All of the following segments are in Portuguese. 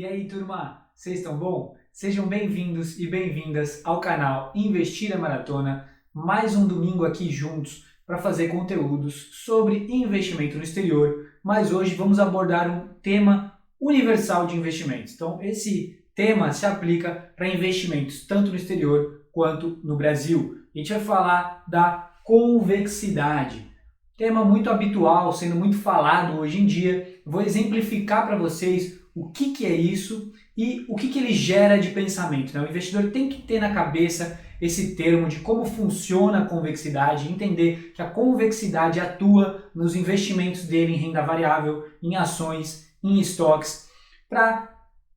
E aí, turma, vocês estão bom? Sejam bem-vindos e bem-vindas ao canal Investir é Maratona. Mais um domingo aqui juntos para fazer conteúdos sobre investimento no exterior, mas hoje vamos abordar um tema universal de investimentos. Então, esse tema se aplica para investimentos tanto no exterior quanto no Brasil. A gente vai falar da convexidade. Tema muito habitual, sendo muito falado hoje em dia. Vou exemplificar para vocês o que é isso e o que ele gera de pensamento. O investidor tem que ter na cabeça esse termo de como funciona a convexidade, entender que a convexidade atua nos investimentos dele em renda variável, em ações, em estoques, para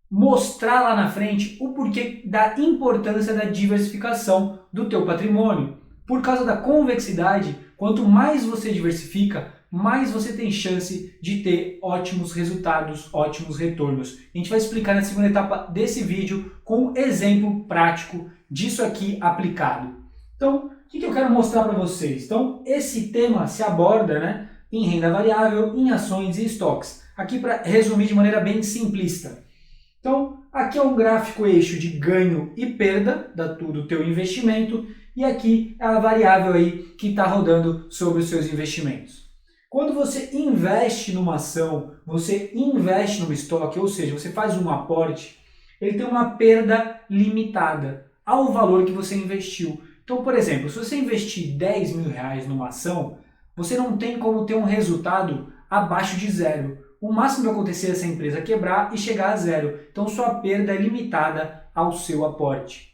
mostrar lá na frente o porquê da importância da diversificação do teu patrimônio. Por causa da convexidade, quanto mais você diversifica, mais você tem chance de ter ótimos resultados, ótimos retornos. A gente vai explicar na segunda etapa desse vídeo com um exemplo prático disso aqui aplicado. Então, o que eu quero mostrar para vocês? Então, esse tema se aborda em renda variável, em ações e estoques. Aqui para resumir de maneira bem simplista. Então, aqui é um gráfico eixo de ganho e perda do teu investimento e aqui é a variável aí que está rodando sobre os seus investimentos. Quando você investe numa ação, você investe num estoque, ou seja, você faz um aporte, ele tem uma perda limitada ao valor que você investiu. Então, por exemplo, se você investir R$10.000 numa ação, você não tem como ter um resultado abaixo de zero. O máximo que vai acontecer é essa empresa quebrar e chegar a zero. Então, sua perda é limitada ao seu aporte.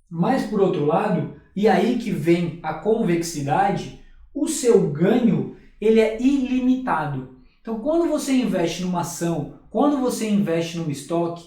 Mas, por outro lado, e aí que vem a convexidade, o seu ganho ele é ilimitado. Então, quando você investe numa ação, quando você investe num estoque,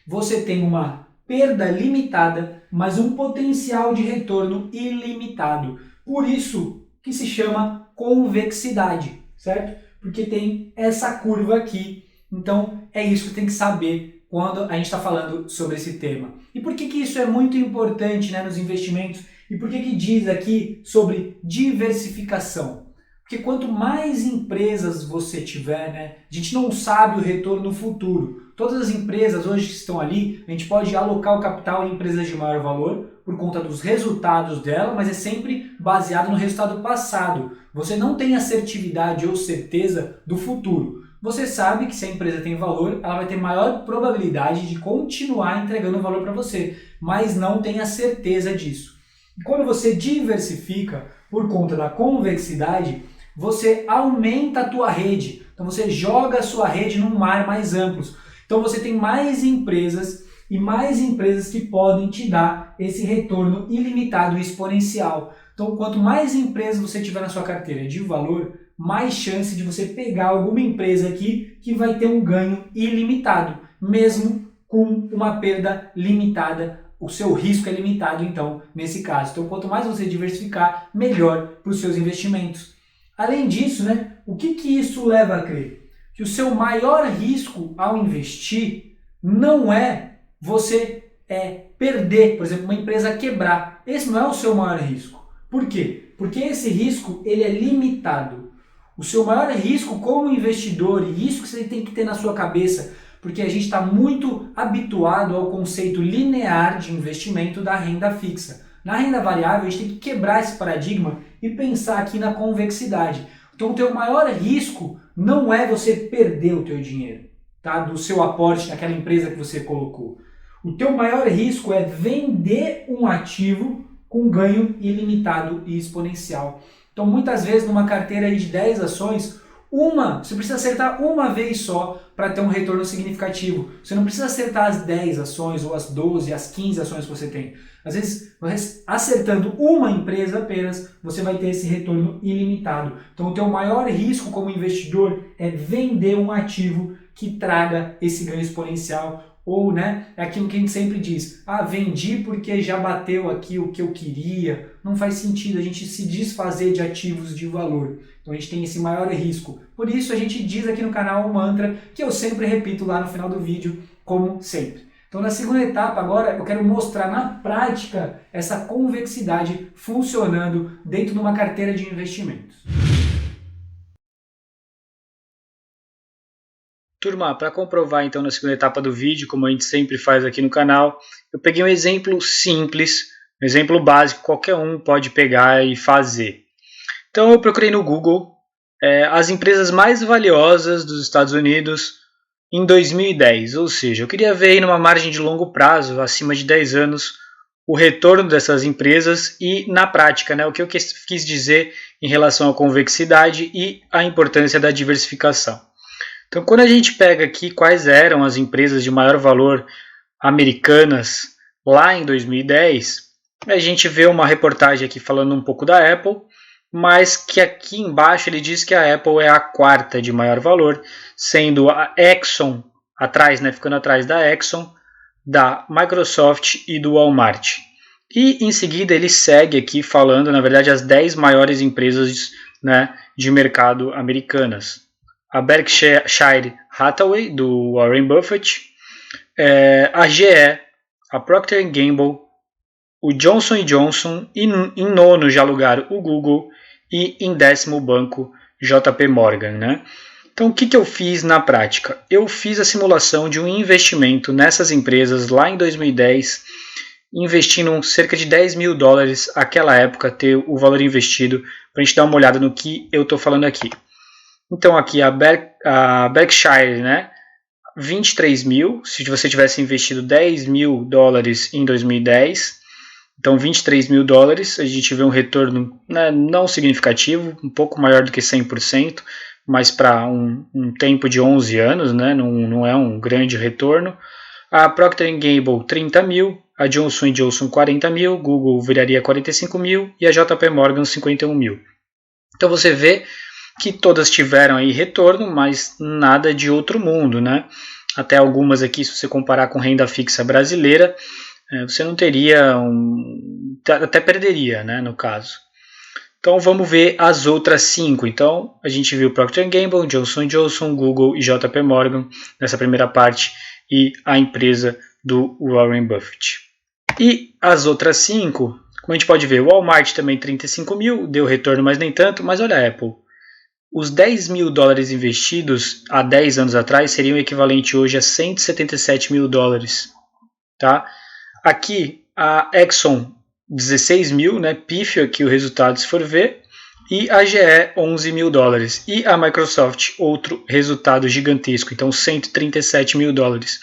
você tem uma perda limitada, mas um potencial de retorno ilimitado. Por isso que se chama convexidade, certo? Porque tem essa curva aqui. Então, é isso que tem que saber quando a gente está falando sobre esse tema. E por que isso é muito importante nos investimentos? E por que diz aqui sobre diversificação? Porque quanto mais empresas você tiver, a gente não sabe o retorno futuro. Todas as empresas hoje que estão ali, a gente pode alocar o capital em empresas de maior valor por conta dos resultados dela, mas é sempre baseado no resultado passado. Você não tem assertividade ou certeza do futuro. Você sabe que se a empresa tem valor, ela vai ter maior probabilidade de continuar entregando valor para você, mas não tem a certeza disso. E quando você diversifica por conta da convexidade, você aumenta a tua rede. Então você joga a sua rede num mar mais amplo. Então você tem mais empresas e mais empresas que podem te dar esse retorno ilimitado e exponencial. Então quanto mais empresas você tiver na sua carteira de valor, mais chance de você pegar alguma empresa aqui que vai ter um ganho ilimitado, mesmo com uma perda limitada. O seu risco é limitado, então, nesse caso. Então, quanto mais você diversificar, melhor para os seus investimentos. Além disso, o que isso leva a crer? Que o seu maior risco ao investir não é você perder, por exemplo, uma empresa quebrar. Esse não é o seu maior risco. Por quê? Porque esse risco ele é limitado. O seu maior risco como investidor, e isso que você tem que ter na sua cabeça, porque a gente está muito habituado ao conceito linear de investimento da renda fixa. Na renda variável, a gente tem que quebrar esse paradigma e pensar aqui na convexidade. Então, o teu maior risco não é você perder o teu dinheiro, tá? Do seu aporte naquela empresa que você colocou. O teu maior risco é vender um ativo com ganho ilimitado e exponencial. Então, muitas vezes, numa carteira de 10 ações, você precisa acertar uma vez só para ter um retorno significativo. Você não precisa acertar as 10 ações, ou as 12, as 15 ações que você tem. Às vezes, acertando uma empresa apenas, você vai ter esse retorno ilimitado. Então, o teu maior risco como investidor é vender um ativo que traga esse ganho exponencial. Ou, é aquilo que a gente sempre diz, vendi porque já bateu aqui o que eu queria. Não faz sentido a gente se desfazer de ativos de valor. Então a gente tem esse maior risco. Por isso a gente diz aqui no canal um mantra que eu sempre repito lá no final do vídeo, como sempre. Então na segunda etapa agora eu quero mostrar na prática essa convexidade funcionando dentro de uma carteira de investimentos. Turma, para comprovar então na segunda etapa do vídeo, como a gente sempre faz aqui no canal, eu peguei um exemplo simples, um exemplo básico, qualquer um pode pegar e fazer. Então eu procurei no Google as empresas mais valiosas dos Estados Unidos em 2010, ou seja, eu queria ver aí numa margem de longo prazo, acima de 10 anos, o retorno dessas empresas e na prática, o que eu quis dizer em relação à convexidade e a importância da diversificação. Então, quando a gente pega aqui quais eram as empresas de maior valor americanas lá em 2010, a gente vê uma reportagem aqui falando um pouco da Apple, mas que aqui embaixo ele diz que a Apple é a quarta de maior valor, sendo a Exxon atrás, ficando atrás da Exxon, da Microsoft e do Walmart. E em seguida ele segue aqui falando, na verdade, as 10 maiores empresas de mercado americanas. A Berkshire Hathaway, do Warren Buffett, a GE, a Procter & Gamble, o Johnson & Johnson, e em nono já lugar o Google, e em décimo banco JP Morgan. Então o que eu fiz na prática? Eu fiz a simulação de um investimento nessas empresas lá em 2010, investindo cerca de 10 mil dólares naquela época, ter o valor investido, para a gente dar uma olhada no que eu estou falando aqui. Então aqui a Berkshire, 23 mil, se você tivesse investido 10 mil dólares em 2010, então 23 mil dólares, a gente vê um retorno não significativo, um pouco maior do que 100%, mas para um tempo de 11 anos, não é um grande retorno. A Procter & Gamble 30 mil, a Johnson & Johnson 40 mil, Google viraria 45 mil e a JP Morgan 51 mil. Então você vê que todas tiveram aí retorno, mas nada de outro mundo, Até algumas aqui, se você comparar com renda fixa brasileira, você não teria, até perderia, no caso. Então vamos ver as outras 5. Então a gente viu Procter & Gamble, Johnson & Johnson, Google e JP Morgan nessa primeira parte e a empresa do Warren Buffett. E as outras 5, como a gente pode ver, o Walmart também 35 mil, deu retorno, mas nem tanto, mas olha a Apple. Os 10 mil dólares investidos há 10 anos atrás seriam equivalente hoje a 177 mil dólares. Tá? Aqui a Exxon 16 mil, pífio aqui o resultado se for ver, e a GE 11 mil dólares. E a Microsoft, outro resultado gigantesco, então 137 mil dólares.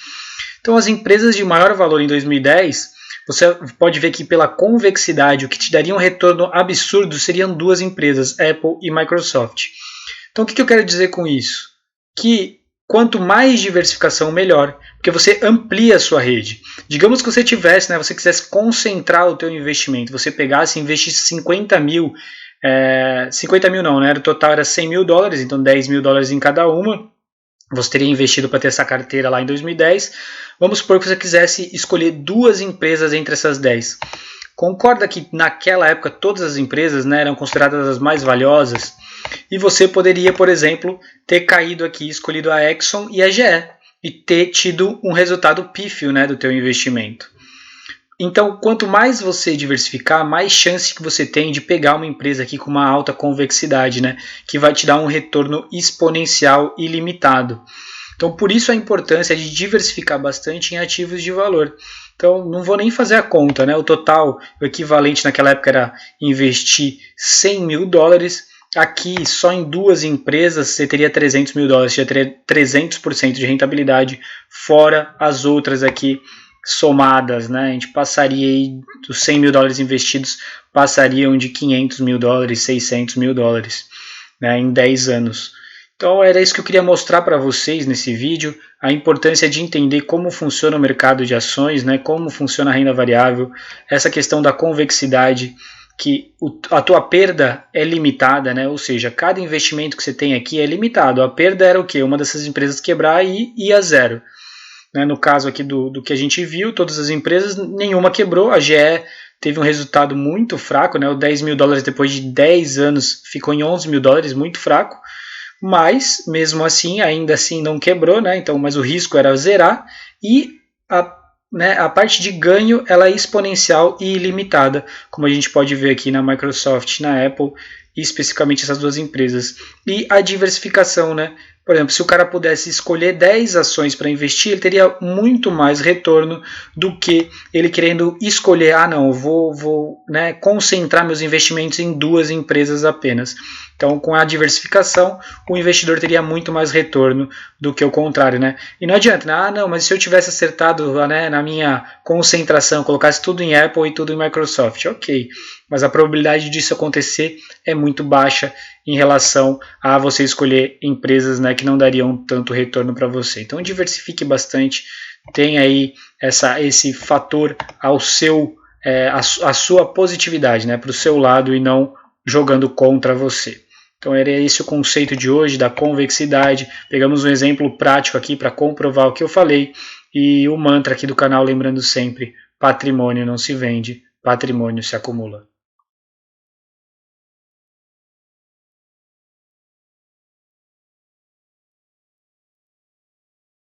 Então as empresas de maior valor em 2010, você pode ver que pela convexidade, o que te daria um retorno absurdo seriam duas empresas, Apple e Microsoft. Então o que eu quero dizer com isso? Que quanto mais diversificação, melhor, porque você amplia a sua rede. Digamos que você tivesse, você quisesse concentrar o teu investimento, você pegasse e investisse 50 mil, 50 mil não, o total era 100 mil dólares, então 10 mil dólares em cada uma, você teria investido para ter essa carteira lá em 2010, vamos supor que você quisesse escolher duas empresas entre essas 10. Concorda que naquela época todas as empresas eram consideradas as mais valiosas? E você poderia, por exemplo, ter caído aqui, escolhido a Exxon e a GE e ter tido um resultado pífio do teu investimento. Então, quanto mais você diversificar, mais chance que você tem de pegar uma empresa aqui com uma alta convexidade, que vai te dar um retorno exponencial ilimitado. Então, por isso a importância de diversificar bastante em ativos de valor. Então, não vou nem fazer a conta, O total, o equivalente naquela época era investir 100 mil dólares. Aqui, só em duas empresas, você teria 300 mil dólares, você teria 300% de rentabilidade, fora as outras aqui somadas, A gente passaria aí, dos 100 mil dólares investidos, passariam de 500 mil dólares, 600 mil dólares, em 10 anos. Então, era isso que eu queria mostrar para vocês nesse vídeo, a importância de entender como funciona o mercado de ações, como funciona a renda variável, essa questão da convexidade, que a tua perda é limitada, ou seja, cada investimento que você tem aqui é limitado. A perda era o quê? Uma dessas empresas quebrar e ir a zero. No caso aqui do que a gente viu, todas as empresas, nenhuma quebrou. A GE teve um resultado muito fraco, o 10 mil dólares depois de 10 anos ficou em 11 mil dólares, muito fraco. Mas, mesmo assim, ainda assim não quebrou, então, mas o risco era zerar e a parte de ganho ela é exponencial e ilimitada, como a gente pode ver aqui na Microsoft, na Apple, e especificamente essas duas empresas. E a diversificação, Por exemplo, se o cara pudesse escolher 10 ações para investir, ele teria muito mais retorno do que ele querendo escolher, não, eu vou né, concentrar meus investimentos em 2 empresas apenas. Então, com a diversificação, o investidor teria muito mais retorno do que o contrário, né? E não adianta, né? Não, mas se eu tivesse acertado, né, na minha concentração, colocasse tudo em Apple e tudo em Microsoft, ok. Mas a probabilidade disso acontecer é muito baixa em relação a você escolher empresas, né, que não dariam tanto retorno para você. Então, diversifique bastante, tenha aí esse fator ao seu, a sua positividade, né, para o seu lado e não jogando contra você. Então era esse o conceito de hoje da convexidade. Pegamos um exemplo prático aqui para comprovar o que eu falei e o mantra aqui do canal, lembrando sempre, patrimônio não se vende, patrimônio se acumula.